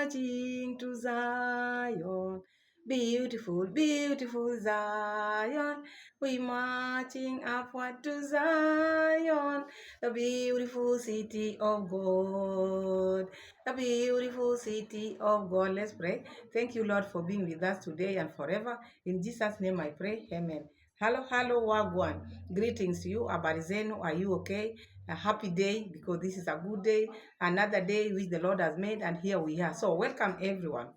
marching to Zion. Beautiful, beautiful Zion. We marching upward to Zion, the beautiful city of God. The beautiful city of God. Let's pray. Thank you, Lord, for being with us today and forever. In Jesus' name I pray. Amen. Hello, Wagwan. Greetings to you. Habari zenu. Are you okay? A happy day because this is a good day. Another day which the Lord has made, and here we are. So welcome everyone.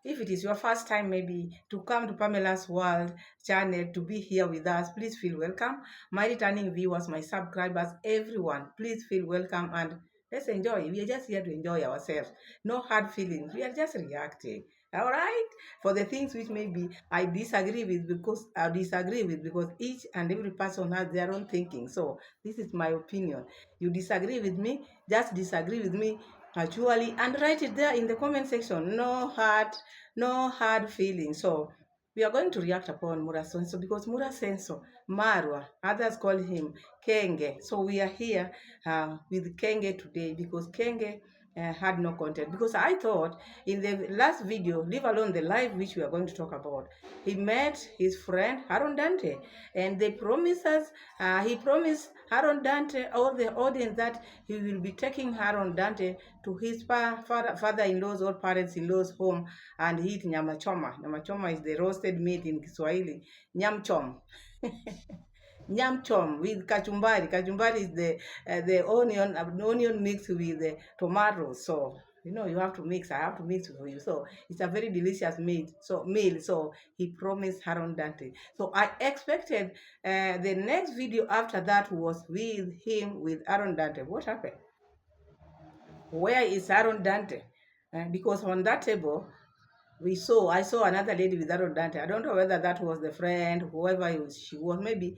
If it is your first time maybe to come to Pamela's World channel to be here with us, please feel welcome. My returning viewers, my subscribers, everyone, please feel welcome and let's enjoy. We are just here to enjoy ourselves. No hard feelings. We are just reacting. All right? For the things which maybe I disagree with because each and every person has their own thinking. So this is my opinion. You disagree with me, just disagree with me actually and write it there in the comment section. No hard feelings. So we are going to react upon Mura Senso because Mura Senso, Marwa, others call him Kenge. So we are here with Kenge today because Kenge had no content. Because I thought in the last video, leave alone the live which we are going to talk about, he met his friend Aaron Dante and he promised Aaron Dante, all the audience, that he will be taking Aaron Dante to his father-in-law's or parents-in-law's home and eat nyama choma. Nyama choma is the roasted meat in Kiswahili. Nyam chom. Nyam chom with kachumbari. Kachumbari is the onion mixed with the tomatoes. So you have to mix. I have to mix for you. So it's a very delicious meal. So he promised Aaron Dante. So I expected the next video after that was with him with Aaron Dante. What happened? Where is Aaron Dante? Because on that table, I saw another lady with Aaron Dante. I don't know whether that was the friend, whoever she was. Maybe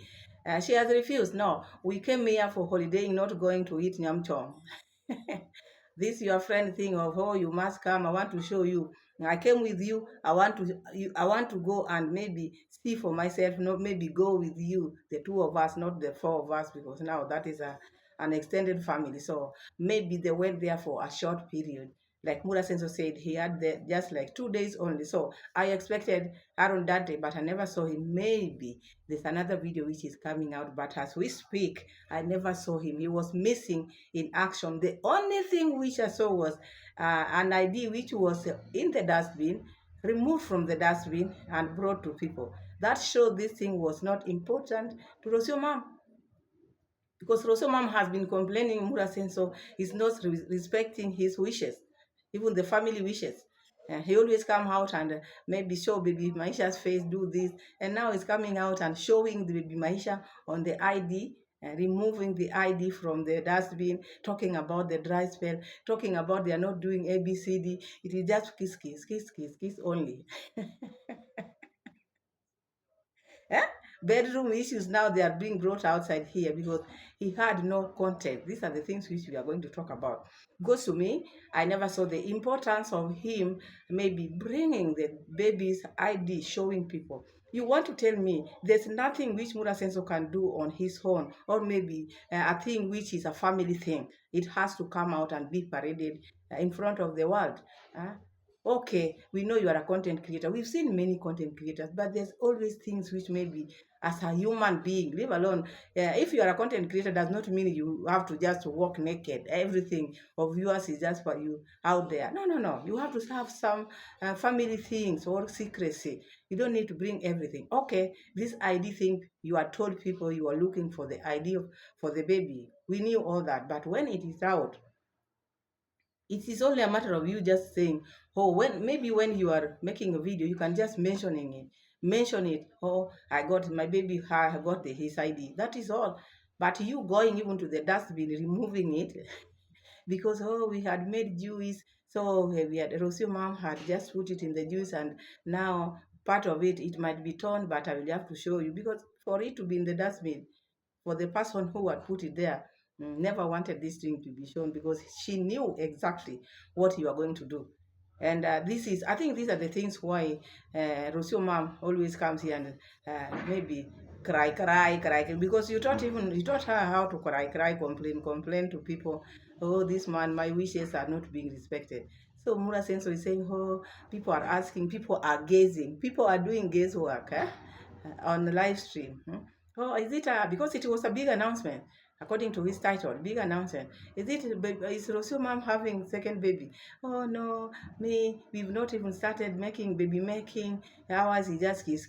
she has refused. No, we came here for holidaying, not going to eat nyam chom. This your friend thing of, oh, you must come. I want to show you. I came with you. I want to go and maybe see for myself. Not maybe go with you, the two of us, not the four of us, because now that is an extended family. So maybe they went there for a short period. Like Mura Senso said, he had just like 2 days only. So I expected Aaron Dante, but I never saw him. Maybe there's another video which is coming out, but as we speak, I never saw him. He was missing in action. The only thing which I saw was an ID which was in the dustbin, removed from the dustbin and brought to people. That showed this thing was not important to Rocio mom. Because Rocio mom has been complaining Mura Senso is not respecting his wishes, even the family wishes. He always come out and maybe show baby Maisha's face, do this, and now he's coming out and showing the baby Maisha on the ID, removing the ID from the dustbin, talking about the dry spell, talking about they are not doing ABCD. It is just kiss only. Eh? Bedroom issues now they are being brought outside here because he had no content. These are the things which we are going to talk about. Goes to me, I never saw the importance of him maybe bringing the baby's ID, showing people. You want to tell me there's nothing which Mura Senso can do on his own, or maybe a thing which is a family thing. It has to come out and be paraded in front of the world. Okay, we know you are a content creator. We've seen many content creators, but there's always things which maybe as a human being, leave alone. If you are a content creator, does not mean you have to just walk naked. Everything of yours is just for you out there. No. You have to have some family things or secrecy. You don't need to bring everything. Okay, this ID thing, you are told people you are looking for the ID for the baby. We knew all that, but when it is out, it is only a matter of you just saying, oh, when you are making a video, you can just mention it. Oh, I got my baby, I got his ID. That is all. But you going even to the dustbin, removing it, because we had made juice, so we had Rocio mom had just put it in the juice, and now part of it might be torn, but I will have to show you because for it to be in the dustbin, for the person who had put it there, never wanted this thing to be shown because she knew exactly what you are going to do. And I think these are the things why Rocio mom always comes here and maybe cry, because you taught her how to cry, complain to people. Oh, this man, my wishes are not being respected. So Mura Senso is saying, oh, people are asking, people are gazing, people are doing gaze work on the live stream. Oh, is it because it was a big announcement, according to his title, big announcement. Is Rocio mom having second baby? Oh no, we've not even started making baby making. Ours is just kiss.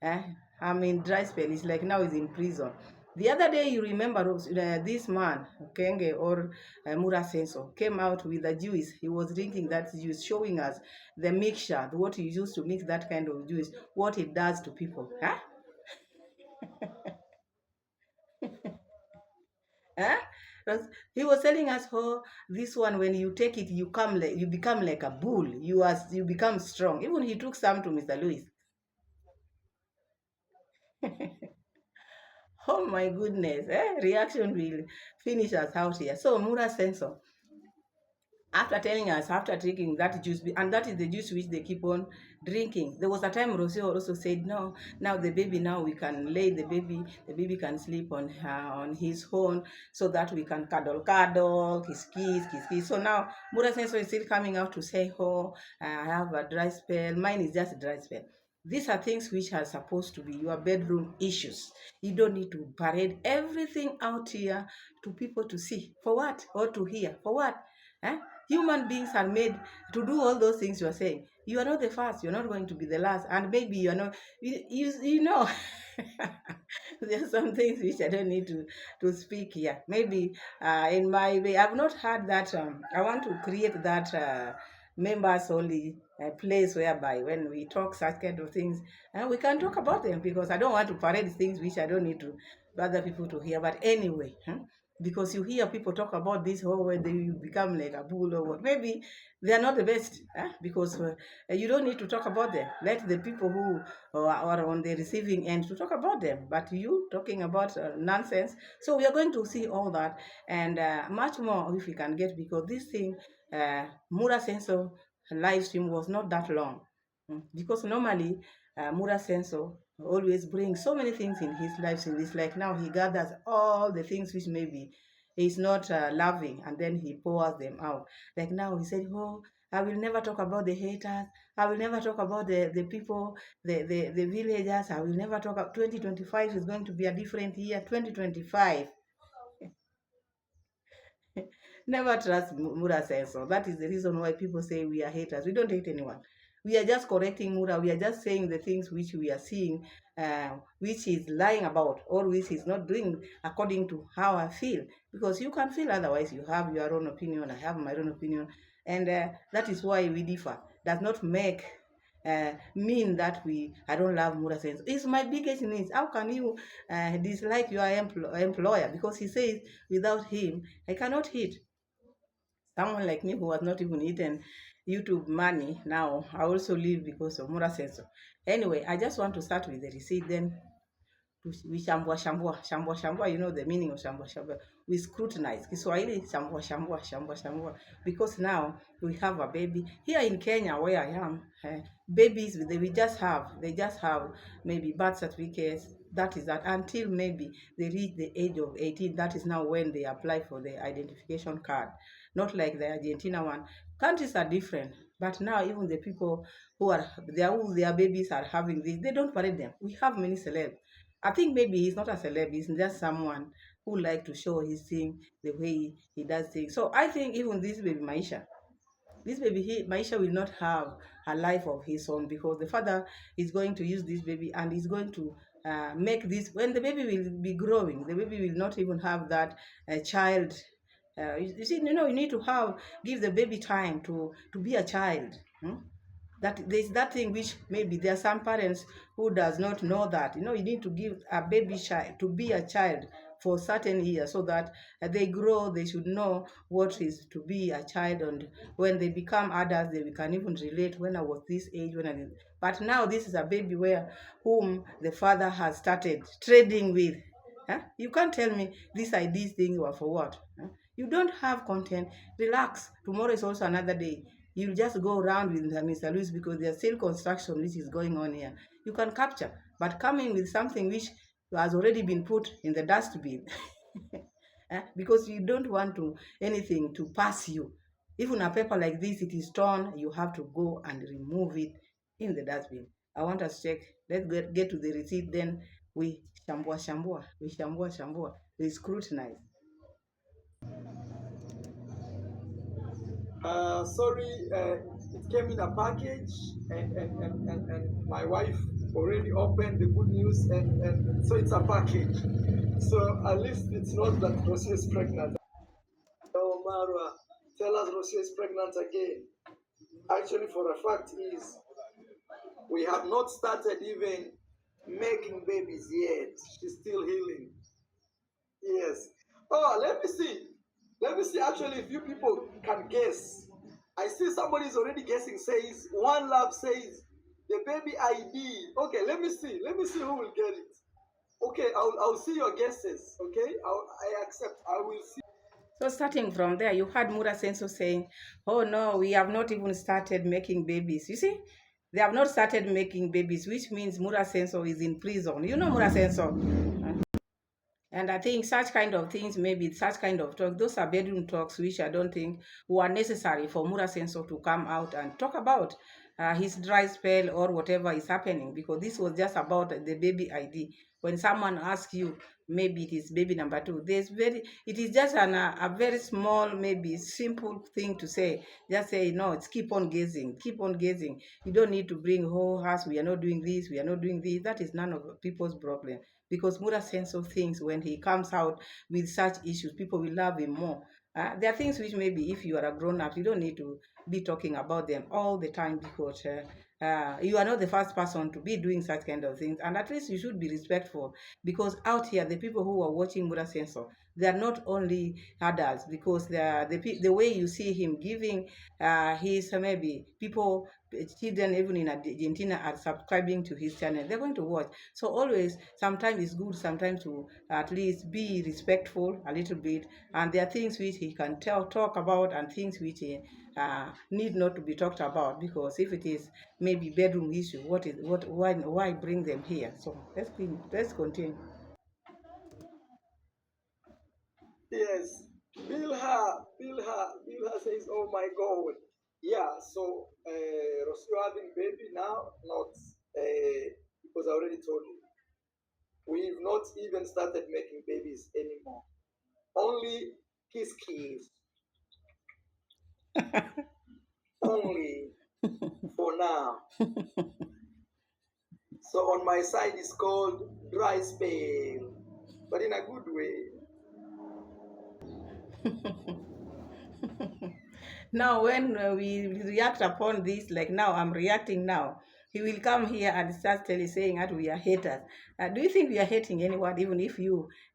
Eh? I'm in dry spell. It's like now he's in prison. The other day, you remember this man, Kenge or Mura Senso, came out with a juice. He was drinking that juice, showing us the mixture, what he used to mix that kind of juice, what it does to people. Huh? Huh? He was telling us, oh, this one, when you take it, you become like a bull. You become strong. Even he took some to Mr. Louis. Oh my goodness, reaction will finish us out here. So Mura Senso, after telling us, after drinking that juice, and that is the juice which they keep on drinking. There was a time Rocio also said, no, now the baby, now we can lay the baby can sleep on his own, so that we can cuddle, kiss. So now Mura Senso is still coming out to say, oh, I have a dry spell. Mine is just a dry spell. These are things which are supposed to be your bedroom issues. You don't need to parade everything out here to people to see. For what? Or to hear. For what? Eh? Human beings are made to do all those things you are saying. You are not the first, you're not going to be the last, and maybe you are not, you know. There are some things which I don't need to speak here. Maybe in my way, I've not had that. I want to create that members only place whereby when we talk such kind of things, and we can talk about them, because I don't want to parade things which I don't need to other people to hear. But anyway, because you hear people talk about this whole way, they become like a bull or what. Maybe they are not the best, because you don't need to talk about them. Let the people who are on the receiving end to talk about them. But you talking about nonsense. So we are going to see all that and much more if we can get, because this thing, Mura Senso live stream was not that long. Because normally Mura Senso always brings so many things in his life. In this, like now he gathers all the things which maybe he's not loving, and then he pours them out. Like now he said, oh, I will never talk about the haters. I will never talk about the people, the villagers. I will never talk about 2025 is going to be a different year. 2025. Never trust Mura says so. That is the reason why people say we are haters. We don't hate anyone. We are just correcting Mura. We are just saying the things which we are seeing, which is lying about, or which is not doing according to how I feel. Because you can feel otherwise. You have your own opinion. I have my own opinion. And that is why we differ. Does not make mean that I don't love Mura Sense. It's my biggest needs. How can you dislike your employer? Because he says without him I cannot eat. Someone like me who has not even eaten YouTube money, now I also live because of Mura Senso. Anyway, I just want to start with the receipt, then we shambua, you know the meaning of shambua. We scrutinize. Kiswahili, shambua. Because now we have a baby. Here in Kenya, where I am, babies, they just have maybe birth certificates. That is that until maybe they reach the age of 18. That is now when they apply for the identification card. Not like the Argentina one. Countries are different. But now even the people who their babies are having this, they don't parade them. We have many celebs. I think maybe he's not a celeb, he's just someone who like to show his thing the way he does things. So I think even this baby Maisha will not have a life of his own, because the father is going to use this baby and is going to make this, when the baby will be growing, the baby will not even have that child. You see, you need to give the baby time to be a child. That there's that thing which maybe there are some parents who does not know that you need to give a baby child to be a child for certain years, so that they grow, they should know what is to be a child, and when they become adults they can even relate. When I was this age, but now this is a baby where whom the father has started trading with. You can't tell me these things were for what. You don't have content. Relax, tomorrow is also another day. You'll just go around with Mr. Luis, because there's still construction which is going on here. You can capture, but coming with something which has already been put in the dustbin, because you don't want anything to pass you. Even a paper like this, it is torn, you have to go and remove it in the dustbin. I want us to check. Let's get to the receipt, then we shambua, we scrutinize. Sorry, it came in a package, and my wife already opened the good news, and so it's a package. So at least it's not that Rocio is pregnant. Oh, Marwa, tell us Rocio is pregnant again. Actually, for a fact is we have not started even making babies yet. She's still healing. Yes. Oh, let me see. Let me see. Actually, if you people can guess, I see somebody is already guessing. Says One Love says the baby ID. Okay, let me see. Let me see who will get it. Okay, I'll see your guesses. Okay, I accept. I will see. So starting from there, you heard Mura Senso saying, "Oh no, we have not even started making babies." You see, they have not started making babies, which means Mura Senso is in prison. You know Mura Senso. And I think such kind of things, maybe such kind of talk, those are bedroom talks which I don't think were necessary for Mura Senso to come out and talk about his dry spell or whatever is happening, because this was just about the baby ID. When someone asks you, maybe it is baby number two, it is just a very small, maybe simple thing to say. Just say, no, it's keep on gazing, keep on gazing. You don't need to bring, oh, us, we are not doing this, we are not doing this. That is none of people's problem, because Mura Senso thinks when he comes out with such issues, people will love him more. There are things which maybe if you are a grown up, you don't need to be talking about them all the time, because you are not the first person to be doing such kind of things, and at least you should be respectful, because out here the people who are watching Mura Senso, they are not only adults, because the way you see him giving his maybe people, children even in Argentina are subscribing to his channel, they're going to watch. So always, sometimes it's good sometimes to at least be respectful a little bit, and there are things which he can talk about, and things which he need not to be talked about, because if it is maybe bedroom issue, why bring them here? So let's continue. Yes. Bilha says, "Oh my God." Yeah. So Rocio having baby now, not because I already told you. We've not even started making babies anymore. Only kiss, only for now. So on my side, it's called dry spell, but in a good way. Now, when we react upon this, like now I'm reacting now, he will come here and start saying that we are haters. Do you think we are hating anyone, even if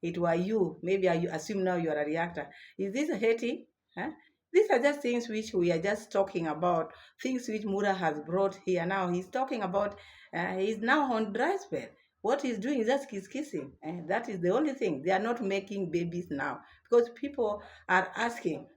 it were you? Maybe you assume now you are a reactor. Is this a hating? Huh? These are just things which we are just talking about, things which Mura has brought here. Now he's talking about, he's now on dry spell. What he's doing is just kissing. That is the only thing. They are not making babies now, because people are asking.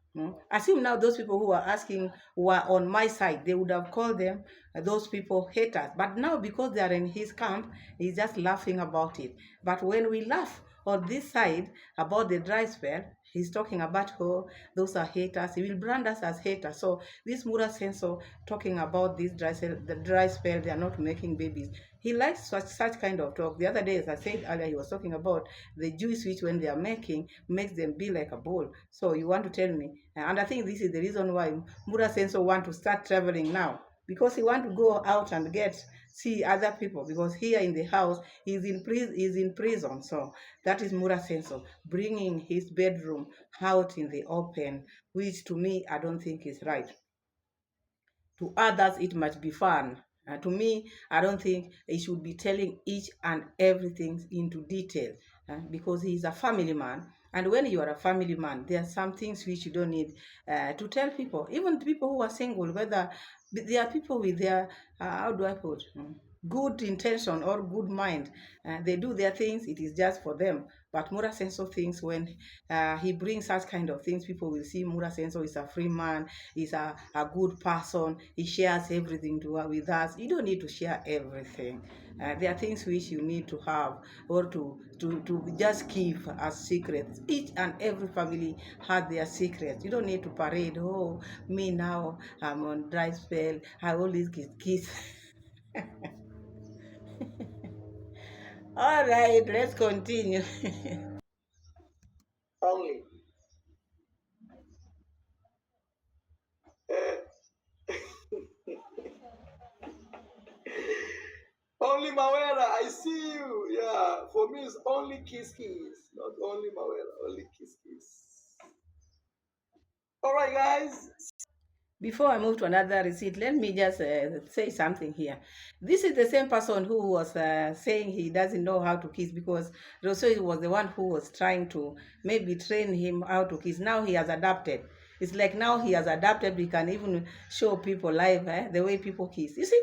Assume now those people who are asking were on my side, they would have called them those people haters. But now, because they are in his camp, he's just laughing about it. But when we laugh on this side about the dry spell, he's talking about how those are haters. He will brand us as haters. So this Mura Senso talking about this the dry spell, they are not making babies. He likes such kind of talk. The other day, as I said earlier, he was talking about the juice which when they are making makes them be like a bowl. So you want to tell me? And I think this is the reason why Mura Senso want to start traveling now, because he want to go out and see other people, because here in the house he's in prison. So that is Mura Senso bringing his bedroom out in the open, which to me I don't think is right. To others, it might be fun. To me, I don't think he should be telling each and everything into detail, because he's a family man. And when you are a family man, there are some things which you don't need to tell people, even people who are single, whether there are people with their, how do I put? good intention or good mind. They do their things, it is just for them. But Mura Senso thinks when he brings such kind of things, people will see Mura Senso is a free man, is a good person, he shares everything with us. You don't need to share everything. There are things which you need to have or to just keep as secrets. Each and every family has their secrets. You don't need to parade, oh, me now, I'm on dry spell, I always kiss. All right, let's continue. Only. Uh, only Mawera, I see you. Yeah, for me it's only kiss kiss, not only Mawera, only kiss kiss. All right, guys. Before I move to another receipt, let me just say something here. This is the same person who was saying he doesn't know how to kiss because Rocio was the one who was trying to maybe train him how to kiss. Now he has adapted. It's like now he has adapted. We can even show people live the way people kiss. You see,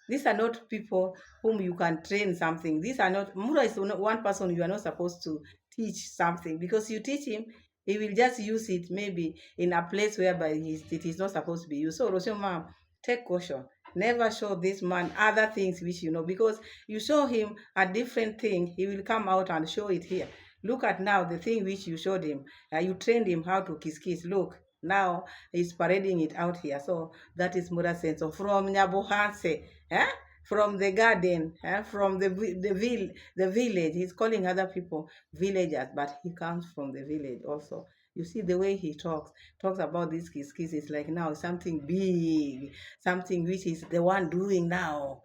these are not people whom you can train something. These are not, Mura is not one person you are not supposed to teach something because you teach him, he will just use it maybe in a place whereby it is not supposed to be used. So, Rocio ma'am, take caution. Never show this man other things which you know because you show him a different thing, he will come out and show it here. Look at now the thing which you showed him. You trained him how to kiss kiss. Look, now he's parading it out here. So that is Mura Senso from Nyabohanse, eh? From the garden, from the village. He's calling other people villagers, but he comes from the village also. You see the way he talks about this kiss kiss. It's like now something big, something which is the one doing now.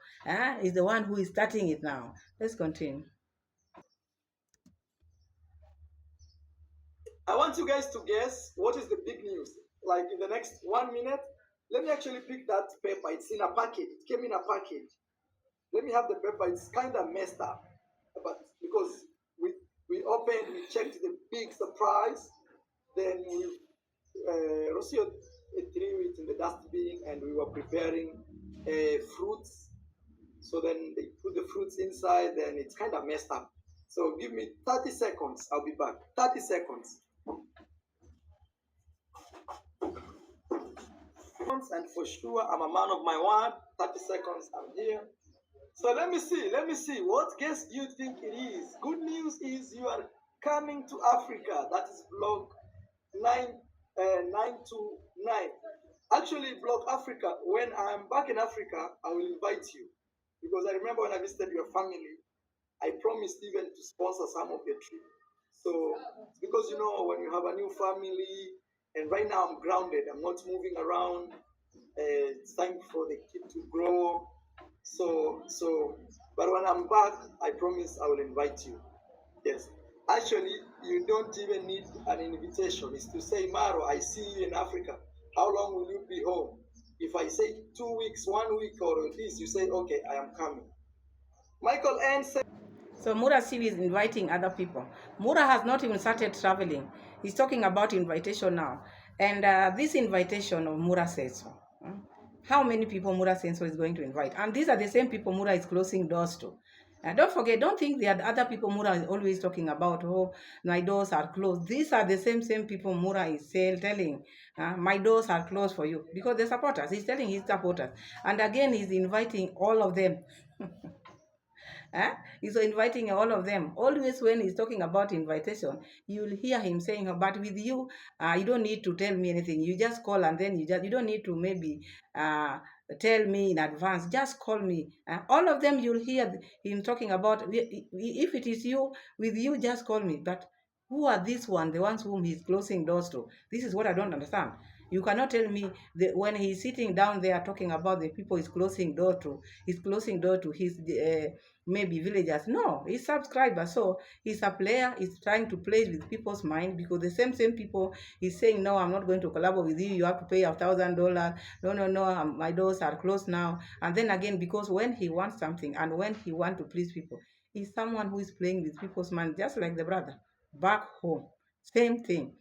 Is the one who is starting it now. Let's continue. I want you guys to guess what is the big news. Like in the next 1 minute, let me actually pick that paper. It's in a package. It came in a package. Let me have the paper. It's kind of messed up, but because we opened, we checked the big surprise, then we Rocio threw it in the dustbin, and we were preparing fruits. So then they put the fruits inside, and it's kind of messed up. So give me 30 seconds. I'll be back. 30 seconds. And for sure, I'm a man of my word. 30 seconds. I'm here. So let me see. Let me see. What guess do you think it is? Good news is you are coming to Africa. That is vlog 929. Actually, vlog Africa. When I'm back in Africa, I will invite you because I remember when I visited your family, I promised even to sponsor some of your trip. So because you know when you have a new family, and right now I'm grounded. I'm not moving around. It's time for the kid to grow. But when I'm back, I promise I will invite you. Yes. Actually, you don't even need an invitation. It's to say, Maro, I see you in Africa. How long will you be home? If I say 2 weeks, 1 week, or this, you say, okay, I am coming. Michael N said, So Mura still is inviting other people. Mura has not even started traveling. He's talking about invitation now. And this invitation of Mura Senso, how many people Mura Senso is going to invite? And these are the same people Mura is closing doors to. Don't forget, don't think there are other people Mura is always talking about, oh, my doors are closed. These are the same people Mura is telling, my doors are closed for you. Because the supporters, he's telling his supporters. And again, he's inviting all of them. Eh? He's inviting all of them. Always when he's talking about invitation, you'll hear him saying, but with you, you don't need to tell me anything. You just call and then you don't need to maybe tell me in advance. Just call me. All of them, you'll hear him talking about, if it is you, with you, just call me. But who are these ones, the ones whom he's closing doors to? This is what I don't understand. You cannot tell me that when he's sitting down there talking about the people he's closing door to his maybe villagers. No, he's subscribers. So he's a player. He's trying to play with people's mind because the same people he's saying, no, I'm not going to collaborate with you. You have to pay $1,000. No, my doors are closed now. And then again, because when he wants something and when he wants to please people, he's someone who is playing with people's mind, just like the brother back home. Same thing.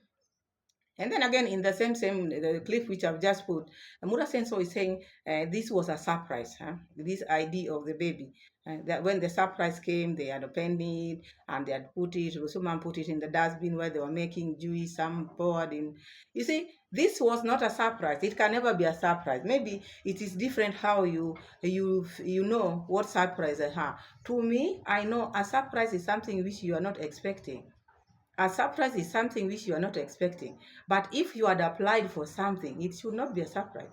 And then again, in the same the clip which I've just put, Mura Senso is saying this was a surprise. Huh? This idea of the baby, that when the surprise came, they had opened it and they had put it. Someone put it in the dustbin where they were making juice. Some poured in. You see, this was not a surprise. It can never be a surprise. Maybe it is different how you know what surprise I have. To me, I know a surprise is something which you are not expecting. A surprise is something which you are not expecting. But if you had applied for something, it should not be a surprise.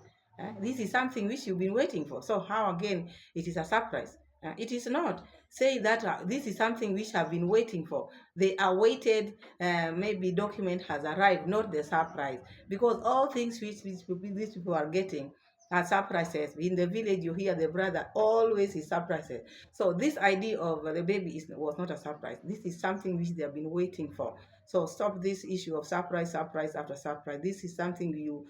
This is something which you've been waiting for. So how again it is a surprise? It is not. Say that this is something which I've been waiting for. The awaited maybe document has arrived, not the surprise. Because all things which these people are getting are surprises. In the village, you hear the brother always is surprises. So this idea of the baby was not a surprise. This is something which they have been waiting for. So stop this issue of surprise, surprise after surprise. This is something you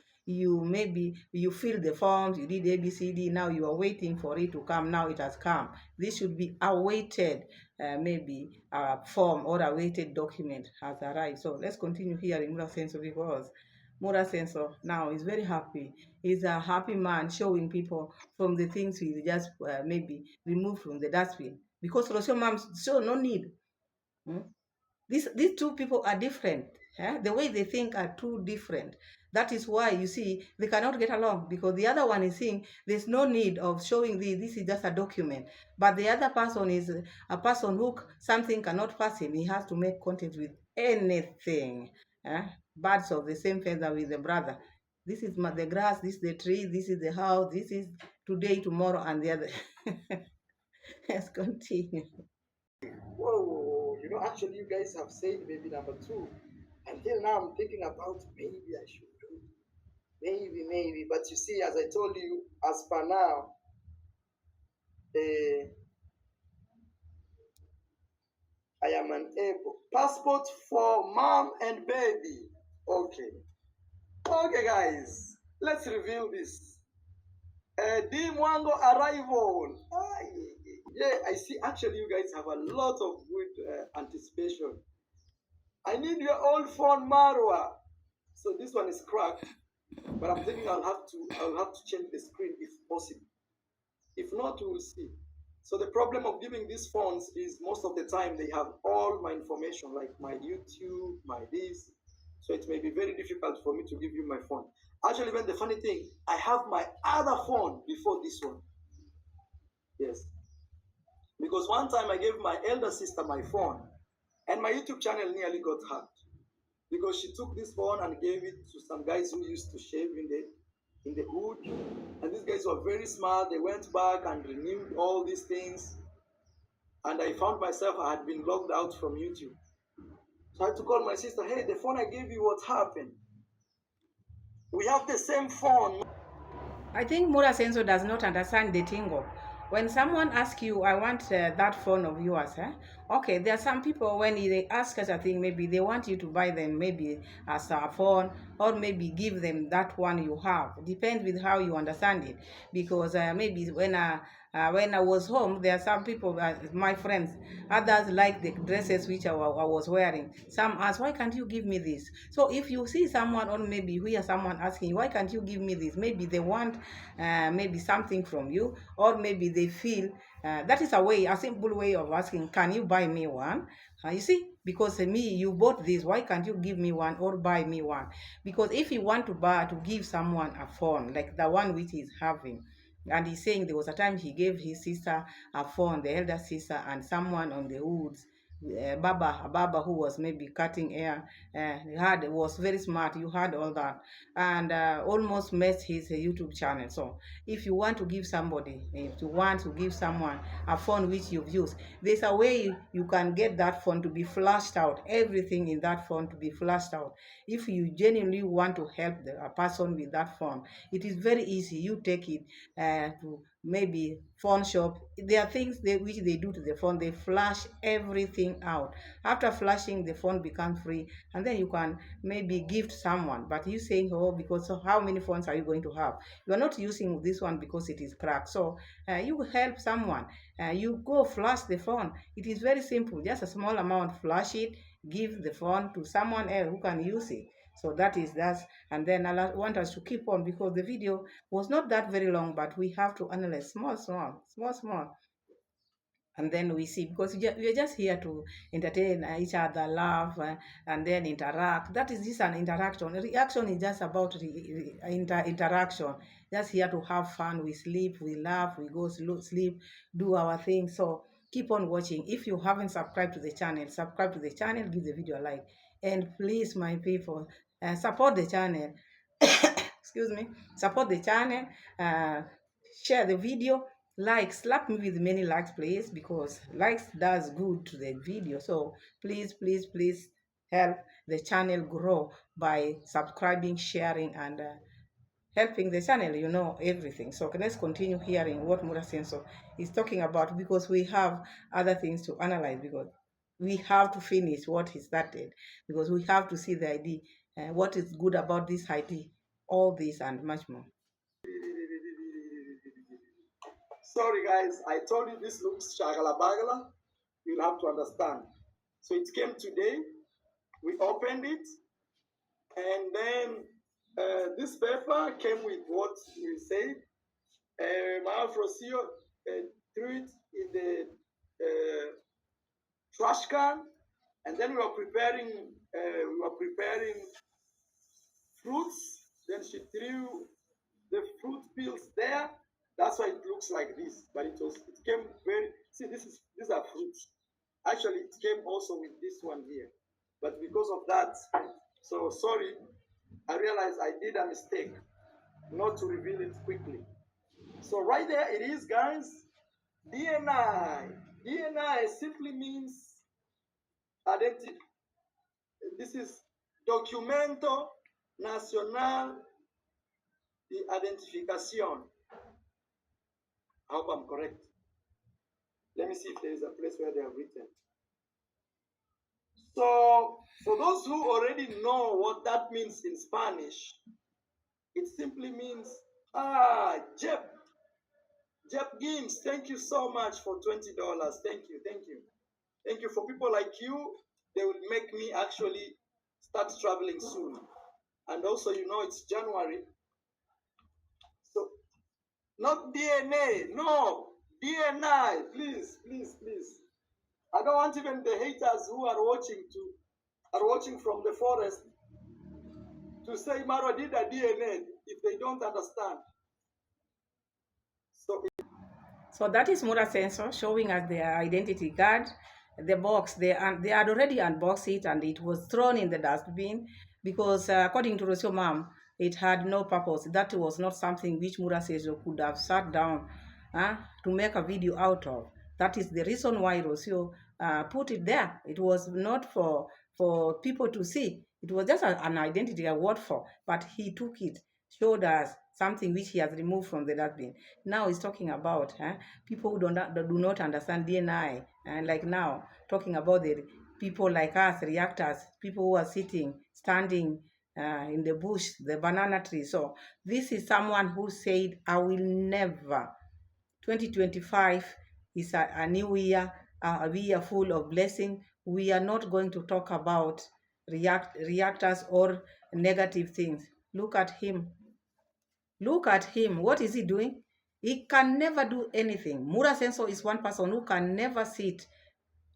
maybe you fill the forms, you did ABCD, now you are waiting for it to come. Now it has come. This should be awaited. Maybe a form or awaited document has arrived. So let's continue here in Mura Senso, because Mura Senso now is very happy. He's a happy man, showing people from the things we just maybe remove from the dustbin. Because Rocio mom show no need. Hmm? These two people are different. The way they think are too different. That is why you see they cannot get along, because the other one is saying there's no need of showing this is just a document. But the other person is a person who something cannot pass him. He has to make contact with anything. Birds of the same feather with the brother. This is the grass, this is the tree, this is the house, this is today, tomorrow, and the other. Let's continue. Whoa, actually, you guys have said baby number two. Until now, I'm thinking about maybe I should do, maybe. But you see, as I told you, as per now, uh, I am unable. Passport for mom and baby. Okay. Okay, guys, let's reveal this. D Mwango arrival. Ah, yeah, I see. Actually, you guys have a lot of good anticipation. I need your old phone, Marwa. So this one is cracked, but I'm thinking I'll have to change the screen if possible. If not, we will see. So the problem of giving these phones is most of the time they have all my information, like my YouTube, my this. So it may be very difficult for me to give you my phone. Actually, even the funny thing, I have my other phone before this one. Yes. Because one time I gave my elder sister my phone, and my YouTube channel nearly got hacked. Because she took this phone and gave it to some guys who used to shave in the hood. And these guys were very smart. They went back and renewed all these things. And I found myself, I had been logged out from YouTube. So I had to call my sister, hey, the phone I gave you, what happened? We have the same phone. I think Mura Senso does not understand the tingle. When someone asks you, I want that phone of yours, okay, there are some people when they ask us a thing, maybe they want you to buy them maybe as a phone, or maybe give them that one you have. Depends with how you understand it. Because maybe when I was home, there are some people, my friends, others like the dresses which I was wearing. Some ask, why can't you give me this? So if you see someone, or maybe you hear someone asking, why can't you give me this? Maybe they want maybe something from you, or maybe they feel that is a simple way of asking, can you buy me one? You see, because me, you bought this, why can't you give me one or buy me one? Because if you want to give someone a phone like the one which he's having, and he's saying there was a time he gave his sister a phone, the elder sister, and someone on the woods, a Baba who was maybe cutting hair, was very smart. You had all that, and almost messed his YouTube channel. So if you want to give somebody, if you want to give someone a phone which you've used, there's a way you can get that phone to be flashed out, everything in that phone to be flashed out. If you genuinely want to help a person with that phone, it is very easy. You take it to maybe phone shop. There are things which they do to the phone. They flash everything out. After flashing, the phone becomes free, and then you can maybe gift someone. But you saying, oh, because so how many phones are you going to have? You are not using this one because it is cracked. So you help someone. You go flash the phone. It is very simple. Just a small amount, flash it, give the phone to someone else who can use it. So that is that. And then I want us to keep on because the video was not that very long, but we have to analyze small, and then we see, because we are just here to entertain each other, laugh, and then interact. That is just an interaction. Reaction is just about interaction. Just here to have fun. We sleep, we laugh, we go sleep, do our thing. So keep on watching. If you haven't subscribed to the channel, subscribe to the channel, give the video a like, and please, my people, support the channel. Excuse me. Support the channel. uh, Share the video, like, slap me with many likes, please, because likes does good to the video. So please help the channel grow by subscribing, sharing, and helping the channel, everything. So let's continue hearing what Mura Senso is talking about, because we have other things to analyze, because we have to finish what he started, because we have to see the idea, what is good about this idea, all this and much more. Sorry, guys. I told you this looks shagala bagala. You'll have to understand. So it came today. We opened it, and then this paper came with what we said. Marwa Rocio threw it in the trash can, and then we were preparing fruits. Then she threw the fruit peels there. That's why it looks like this. But it came very, see, these are fruits. Actually, it came also with this one here. But because of that, so sorry, I realized I did a mistake not to reveal it quickly. So right there it is, guys. DNI. DNI simply means identity. This is Documento Nacional de Identificación. I hope I'm correct. Let me see if there is a place where they have written. So, for those who already know what that means in Spanish, it simply means, Jep Games, thank you so much for $20. Thank you. Thank you. For people like you, they will make me actually start traveling soon. And also, it's January. So, not DNA, no, DNI, please. I don't want even the haters who are watching from the forest to say Marwa did a DNA if they don't understand. So that is Mura Sensor showing us their identity card. The box, they had already unboxed it, and it was thrown in the dustbin because, according to Rocio mom, it had no purpose. That was not something which Mura Sensor could have sat down to make a video out of. That is the reason why Rocio put it there. It was not for people to see. It was just an identity, a word for, but he took it, showed us something which he has removed from the dustbin. Now he's talking about people who do not understand DNI, and like now talking about the people like us, reactors, people who are sitting, standing in the bush, the banana tree. So this is someone who said, I will never. 2025 is a new year, a year full of blessing. We are not going to talk about reactors or negative things. Look at him. Look at him. What is he doing? He can never do anything. Mura Senso is one person who can never sit,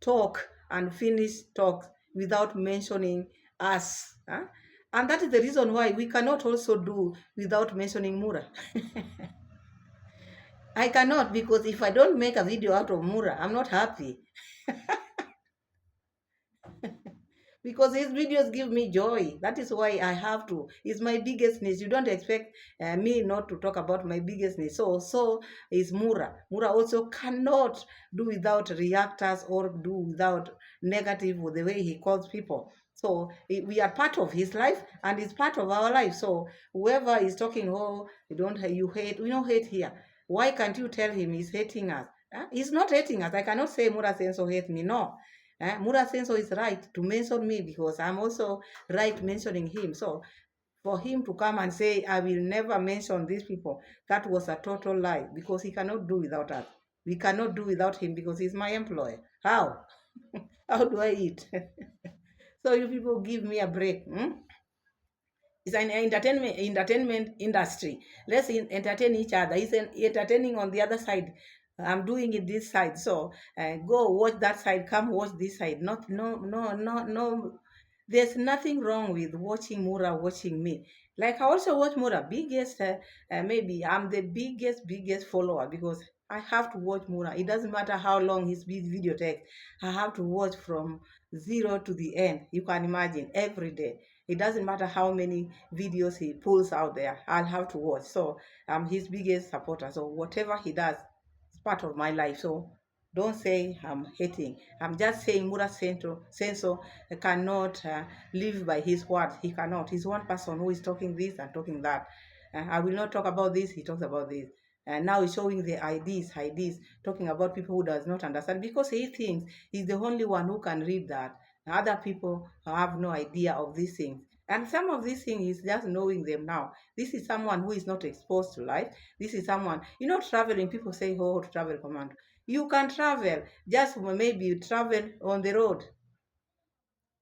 talk, and finish talk without mentioning us. Huh? And that is the reason why we cannot also do without mentioning Mura. I cannot, because if I don't make a video out of Mura, I'm not happy. Because his videos give me joy. That is why I have to. It's my biggest niche. You don't expect me not to talk about my biggest niche. So is Mura. Mura also cannot do without reactors or do without negative, or the way he calls people. So we are part of his life, and it's part of our life. So whoever is talking, you hate, we don't hate here. Why can't you tell him he's hating us? He's not hating us. I cannot say Mura Senso hate me. No. Mura Senso is right to mention me, because I'm also right mentioning him. So for him to come and say, I will never mention these people, that was a total lie, because he cannot do without us. We cannot do without him, because he's my employer. How? How do I eat? So you people give me a break. It's an entertainment industry. Let's entertain each other. He's entertaining on the other side. I'm doing it this side. So go watch that side. Come watch this side. Not no. There's nothing wrong with watching Mura watching me. Like I also watch Mura. Biggest maybe I'm the biggest follower because I have to watch Mura. It doesn't matter how long his video takes. I have to watch from zero to the end. You can imagine every day. It doesn't matter how many videos he pulls out there, I'll have to watch. So I'm his biggest supporter. So whatever he does is part of my life. So don't say I'm hating. I'm just saying Mura Senso cannot live by his words. He cannot. He's one person who is talking this and talking that. I will not talk about this. He talks about this. And now he's showing the IDs, talking about people who does not understand because he thinks he's the only one who can read that. Other people have no idea of these things. And some of these things is just knowing them now. This is someone who is not exposed to life. This is someone, traveling, people say, oh, travel command. You can travel, just maybe travel on the road,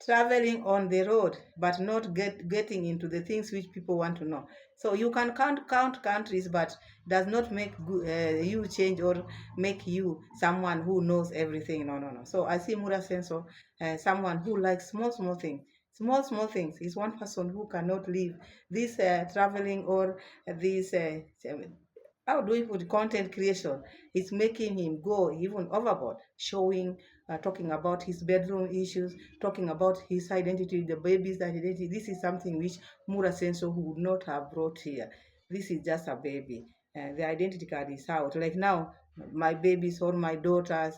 traveling on the road, but not getting into the things which people want to know. So you can count countries, but does not make you change or make you someone who knows everything. No. So I see Mura Senso, someone who likes small things. Small things. He's one person who cannot leave this traveling or this how do we put content creation. It's making him go even overboard, showing, talking about his bedroom issues, talking about his identity, the baby's identity. This is something which Mura Senso would not have brought here. This is just a baby. The identity card is out. Like now, my babies or my daughter's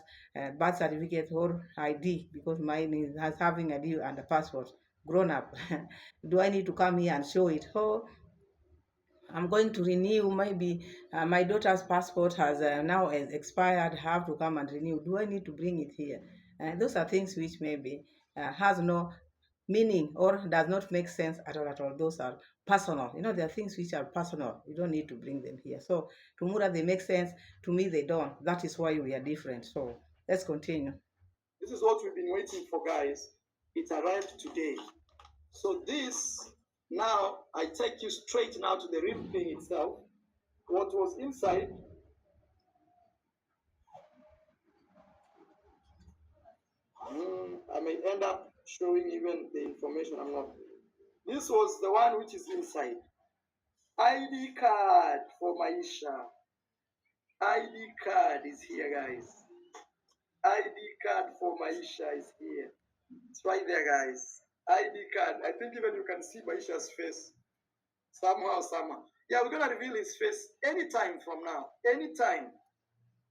birth certificate or ID, because mine has having ID and a passport, grown up. Do I need to come here and show it? Oh, I'm going to renew. Maybe my daughter's passport has now expired. Have to come and renew. Do I need to bring it here? Those are things which maybe has no meaning or does not make sense at all. At all. Those are personal. There are things which are personal. You don't need to bring them here. So to Mura, they make sense. To me, they don't. That is why we are different. So let's continue. This is what we've been waiting for, guys. It arrived today. So this, now I take you straight now to the real thing itself. What was inside. I may end up showing even the information I'm not. This was the one which is inside. ID card for Maisha. ID card is here, guys. ID card for Maisha is here. It's right there, guys. ID card. I think even you can see Maisha's face. Somehow. Yeah, we're gonna reveal his face anytime from now. Anytime.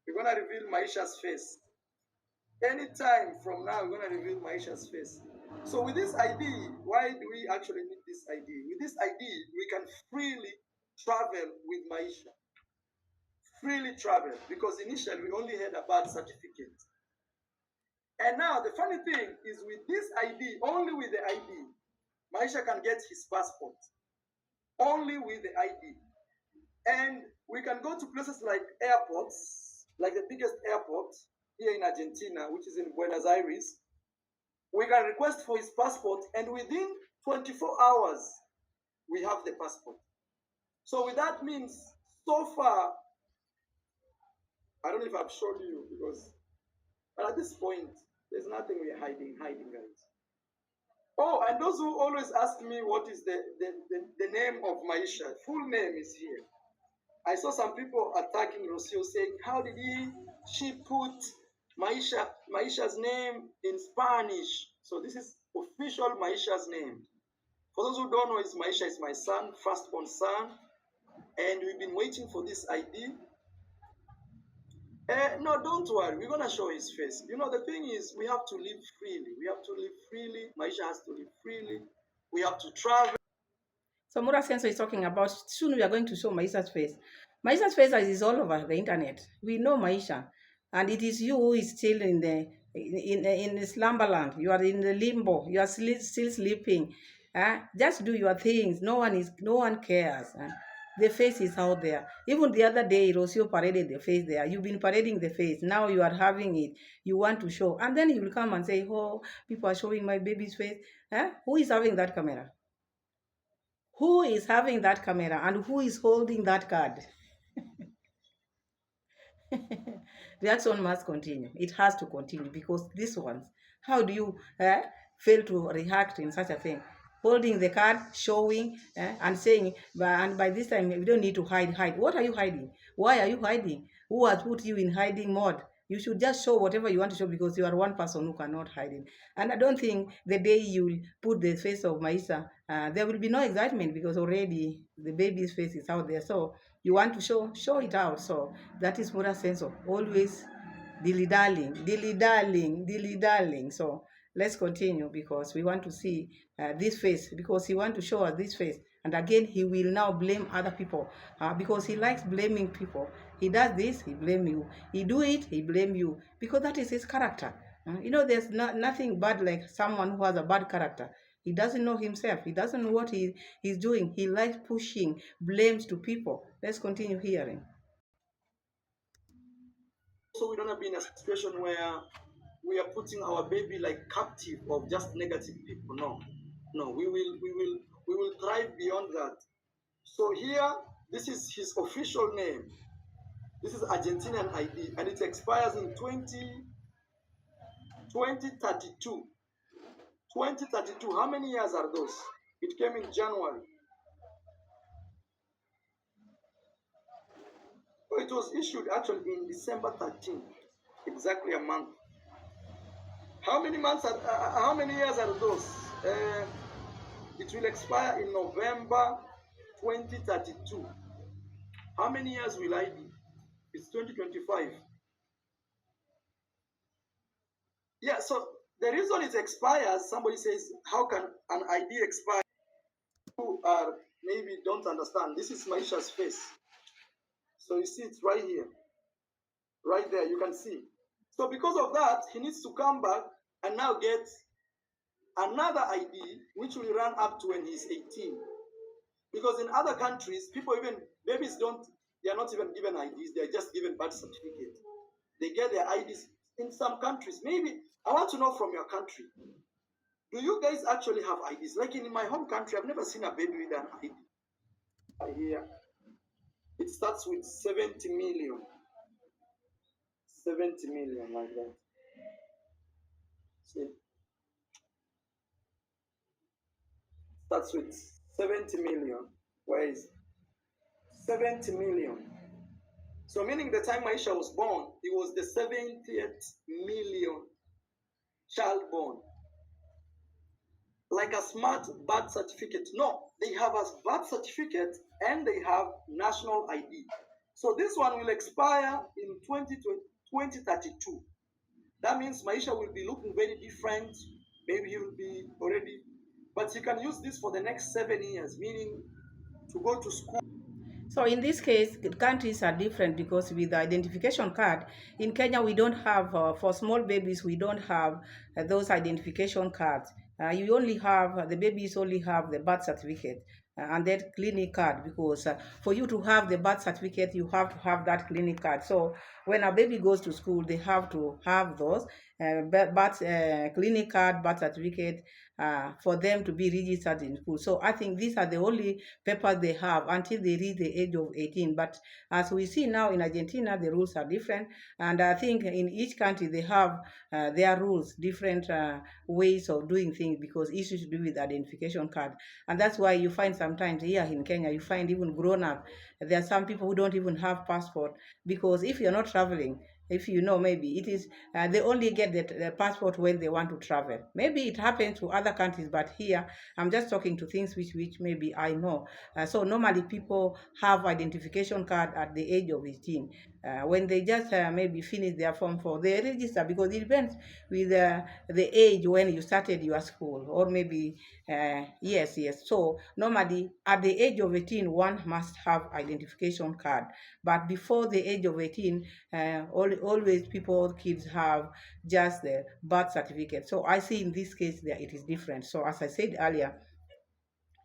We're gonna reveal Maisha's face. Anytime from now, we're gonna reveal Maisha's face. So with this ID, why do we actually need this ID? With this ID, we can freely travel with Maisha. Freely travel, because initially we only had a birth certificate. And now the funny thing is with this ID, only with the ID, Maisha can get his passport. Only with the ID. And we can go to places like airports, like the biggest airport here in Argentina, which is in Buenos Aires. We can request for his passport, and within 24 hours, we have the passport. So with that means, so far, I don't know if I've shown you, but at this point, there's nothing we're hiding, guys. Oh, and those who always ask me what is the name of Maisha, full name is here. I saw some people attacking Rocio, saying, how did she put Maisha's name in Spanish? So this is official Maisha's name. For those who don't know, Maisha is my son, firstborn son, and we've been waiting for this ID. No, don't worry. We're going to show his face. The thing is, we have to live freely. Maisha has to live freely. We have to travel. So Mura Senso is talking about, soon we are going to show Maisha's face. Maisha's face is all over the internet. We know Maisha. And it is you who is still in the slumberland. You are in the limbo. You are still sleeping. Just do your things. No one cares. The face is out there. Even the other day, Rocio paraded the face there. You've been parading the face. Now you are having it. You want to show. And then you will come and say, oh, people are showing my baby's face. Who is having that camera? Who is having that camera and who is holding that card? The action must continue. It has to continue because these ones, how do you fail to react in such a thing? Holding the card, showing, and saying, and by this time, you don't need to hide. What are you hiding? Why are you hiding? Who has put you in hiding mode? You should just show whatever you want to show because you are one person who cannot hide it. And I don't think the day you put the face of Maisa, there will be no excitement because already the baby's face is out there. So you want to show it out. So that is what a sense of always dilly darling. So let's continue because we want to see this face because he want to show us this face. And again, he will now blame other people because he likes blaming people. He does this, he blame you. He do it, he blame you because that is his character. There's nothing bad like someone who has a bad character. He doesn't know himself. He doesn't know what he's doing. He likes pushing blames to people. Let's continue hearing. So we don't have to be in a situation where we are putting our baby like captive of just negative people. No, we will thrive beyond that. So here, this is his official name. This is Argentinian ID, and it expires in 2032. 2032. How many years are those? It came in January. So it was issued actually in December 13th, exactly a month. How many months? How many years are those? It will expire in November 2032. How many years will I be? It's 2025. Yeah, so the reason it expires, somebody says, how can an ID expire? Who are maybe don't understand. This is Maisha's face. So you see it's right here. Right there, you can see. So because of that, he needs to come back and now get another ID, which will run up to when he's 18. Because in other countries, babies they are not even given IDs, they're just given birth certificate. They get their IDs in some countries. Maybe, I want to know from your country, do you guys actually have IDs? Like in my home country, I've never seen a baby with an ID. Here, it starts with 70 million. 70 million, like that. See? Starts with 70 million. Where is 70 million? So meaning the time Maisha was born, he was the 70th million child born. Like a smart birth certificate. No, they have a birth certificate and they have national ID. So this one will expire in 2032. That means Maisha will be looking very different. Maybe he will be already, but you can use this for the next 7 years, meaning to go to school. So in this case, countries are different because with the identification card, in Kenya we don't have, for small babies, we don't have those identification cards. You only have, the babies only have the birth certificate and that clinic card because for you to have the birth certificate, you have to have that clinic card. So when a baby goes to school, they have to have those clinic card, birth certificate, for them to be registered in school. So I think these are the only papers they have until they reach the age of 18. But as we see now in Argentina, the rules are different. And I think in each country, they have their rules, different ways of doing things because issues to do with identification card. And that's why you find sometimes here in Kenya, you find even grown up, there are some people who don't even have passport because if you're not traveling, if you know, maybe it is they only get the passport when they want to travel. Maybe it happens to other countries, but here I'm just talking to things which maybe I know. So normally people have identification card at the age of 18. When they just maybe finish their form 4, they register because it depends with the age when you started your school, or maybe yes. So normally at the age of 18, one must have identification card. But before the age of 18, always kids have just the birth certificate. So I see in this case that it is different. So as I said earlier,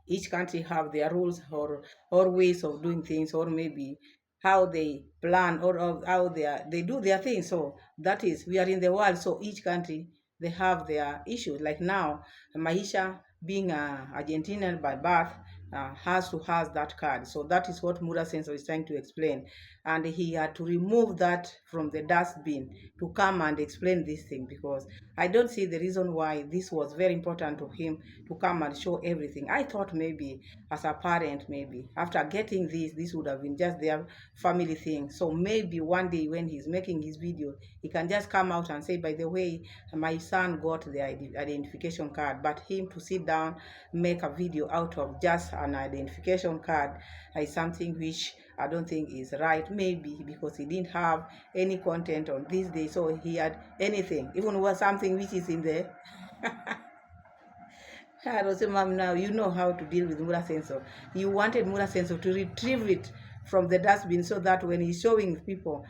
each country have their rules or ways of doing things, or maybe how they plan, or how they do their things. So that is, we are in the world, so each country they have their issues. Like now, Maisha being a Argentinian by birth, has to has that card. So that is what Mura Sensor is trying to explain. And he had to remove that from the dustbin to come and explain this thing, because I don't see the reason why this was very important to him to come and show everything. I thought maybe as a parent, maybe after getting this would have been just their family thing. So maybe one day when he's making his video, he can just come out and say, by the way, my son got the identification card. But him to sit down, make a video out of just an identification card is something which I don't think is right. Maybe because he didn't have any content on this day, so he had anything, even was something which is in the Rocio, mom, now you know how to deal with Mura Sensor. You wanted Mura Sensor to retrieve it from the dustbin so that when he's showing people,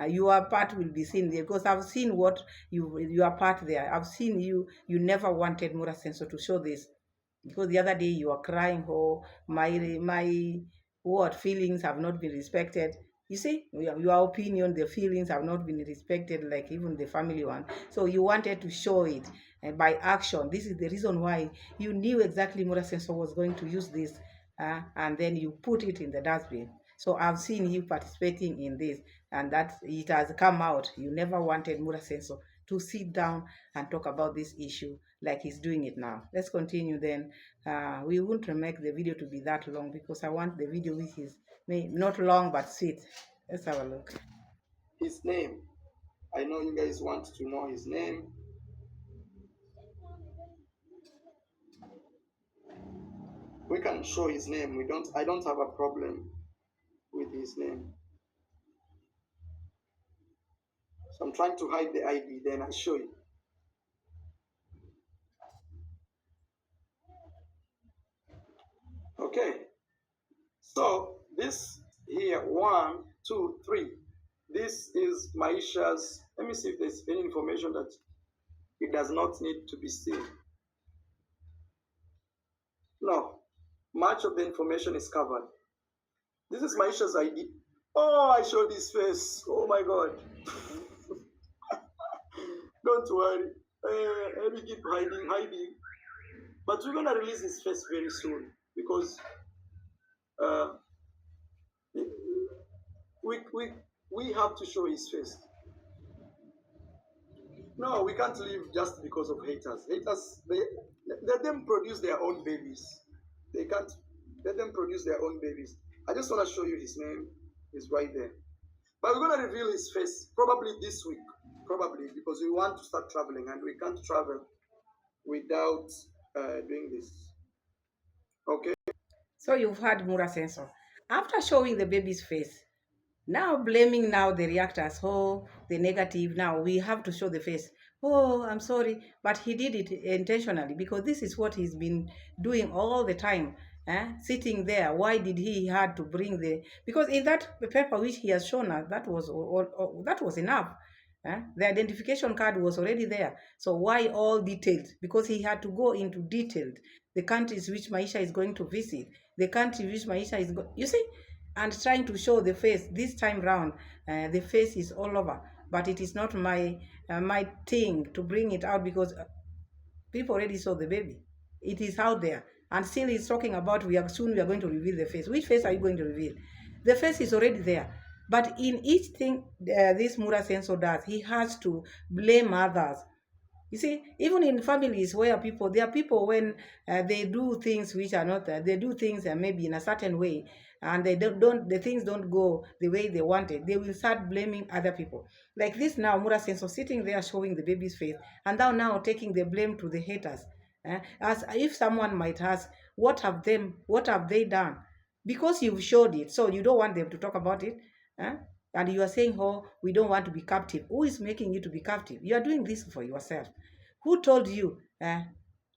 your part will be seen there. Because I've seen what your part there. I've seen you. You never wanted Mura Sensor to show this, because the other day you were crying, oh, my what feelings have not been respected. You see, your opinion, the feelings have not been respected, like even the family one. So you wanted to show it by action. This is the reason why you knew exactly Mura Sensor was going to use this, and then you put it in the dustbin. So I've seen you participating in this, and that it has come out. You never wanted Mura Sensor to sit down and talk about this issue like he's doing it now. Let's continue then. We won't make the video to be that long, because I want the video which is not long but sweet. Let's have a look. His name. I know you guys want to know his name. We can show his name. I don't have a problem with his name. So I'm trying to hide the ID, then I show you. Okay. So this here, 1, 2, 3. This is Maisha's. Let me see if there's any information that it does not need to be seen. No, much of the information is covered. This is Maisha's ID. Oh, I showed his face. Oh my God. Don't worry. Let me keep hiding. But we're gonna release his face very soon, because we have to show his face. No, we can't leave just because of haters. Haters, they let them produce their own babies. They can't let them produce their own babies. I just want to show you his name. It's right there. But we're gonna reveal his face probably this week. Probably because we want to start traveling, and we can't travel without doing this. Okay. So you've had Mura Sensor. After showing the baby's face, now blaming now the reactors, oh, the negative, now we have to show the face. Oh, I'm sorry, but he did it intentionally, because this is what he's been doing all the time. Sitting there, why did he had to bring the, because in that paper which he has shown us, that was enough. The identification card was already there. So why all detailed? Because he had to go into detailed the countries which Maisha is going to visit, the country which Maisha is you see, and trying to show the face. This time round, the face is all over, but it is not my thing to bring it out, because people already saw the baby. It is out there, and still he's talking about we are going to reveal the face. Which face are you going to reveal? The face is already there. But in each thing this Mura Sensor does, he has to blame others. You see, even in families where there are people when they do things which are not, they do things maybe in a certain way, and they the things don't go the way they wanted, they will start blaming other people. Like this now, Mura Sensor sitting there showing the baby's face, and now taking the blame to the haters. As if someone might ask, what have they done? Because you've showed it, so you don't want them to talk about it. Eh? And you are saying, oh, we don't want to be captive. Who is making you to be captive? You are doing this for yourself. Who told you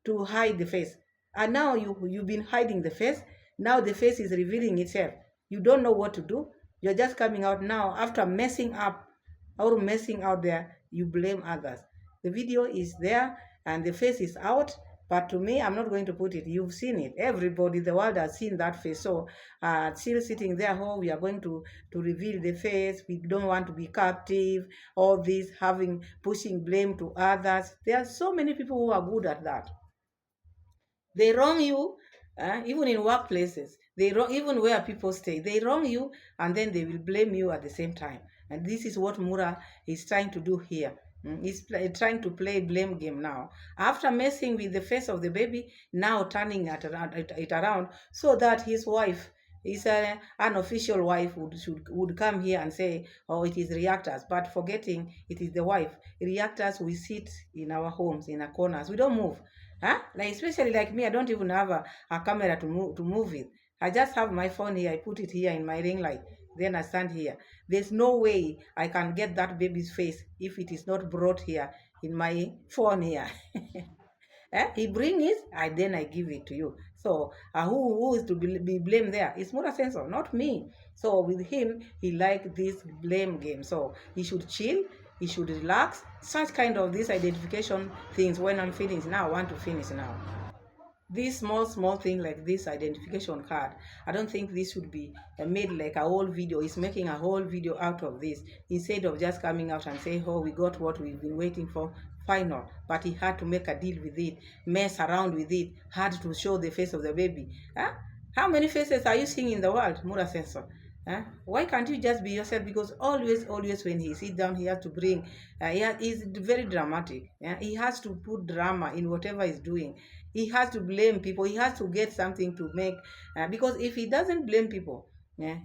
to hide the face? And now you've been hiding the face. Now the face is revealing itself. You don't know what to do. You're just coming out now after messing up or messing out there. You blame others. The video is there and the face is out. But to me, I'm not going to put it. You've seen it. Everybody, the world has seen that face. So still sitting there, oh, we are going to reveal the face. We don't want to be captive. All this pushing blame to others. There are so many people who are good at that. They wrong you, Even in workplaces, they wrong, even where people stay, they wrong you and then they will blame you at the same time. And this is what Mura is trying to do here. He's trying to play blame game now. After messing with the face of the baby, now turning it around so that his wife, his unofficial wife, would come here and say, oh, it is reactors, but forgetting it is the wife. Reactors, we sit in our homes, in our corners. We don't move. Like especially like me, I don't even have a camera to move with. I just have my phone here. I put it here in my ring light. Then I stand here. There's no way I can get that baby's face if it is not brought here in my phone here. He bring it, then I give it to you. So who is to be blamed there? It's Mura Sensor, not me. So with him, he like this blame game. So he should chill, he should relax. Such kind of this identification things. When I'm finished now, I want to finish now. This small thing like this identification card, I don't think this should be made like a whole video. He's making a whole video out of this instead of just coming out and saying, oh, we got what we've been waiting for, final. But he had to make a deal with it, mess around with it, had to show the face of the baby. How many faces are you seeing in the world, Mura Sensor? Why can't you just be yourself? Because always when he sits down, he has to bring, he's very dramatic. He has to put drama in whatever he's doing. He has to blame people. He has to get something to make, because if he doesn't blame people,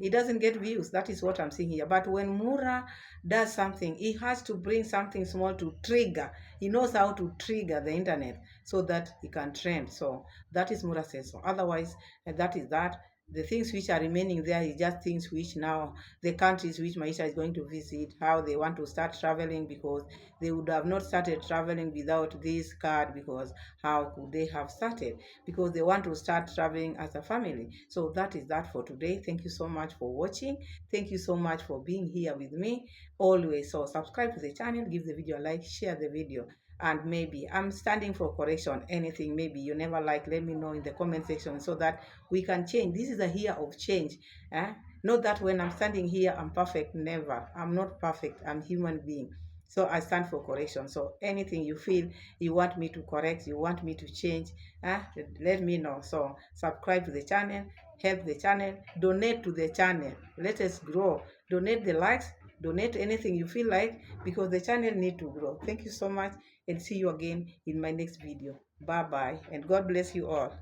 he doesn't get views. That is what I'm saying here. But when Mura does something, he has to bring something small to trigger. He knows how to trigger the internet so that he can trend. So that is Mura says so. Otherwise, that is that. The things which are remaining there is just things which now the countries which Maisha is going to visit, how they want to start traveling, because they would have not started traveling without this card, because how could they have started? Because they want to start traveling as a family. So that is that for today. Thank you so much for watching. Thank you so much for being here with me always. So subscribe to the channel, give the video a like, share the video. And maybe I'm standing for correction. Anything maybe you never like, let me know in the comment section so that we can change. This is a year of change. Not that when I'm standing here I'm perfect. Never. I'm not perfect. I'm human being. So I stand for correction. So anything you feel you want me to correct, you want me to change, let me know. So subscribe to the channel, help the channel, donate to the channel. Let us grow. Donate the likes, donate anything you feel like, because the channel need to grow. Thank you so much, and see you again in my next video. Bye bye, and God bless you all.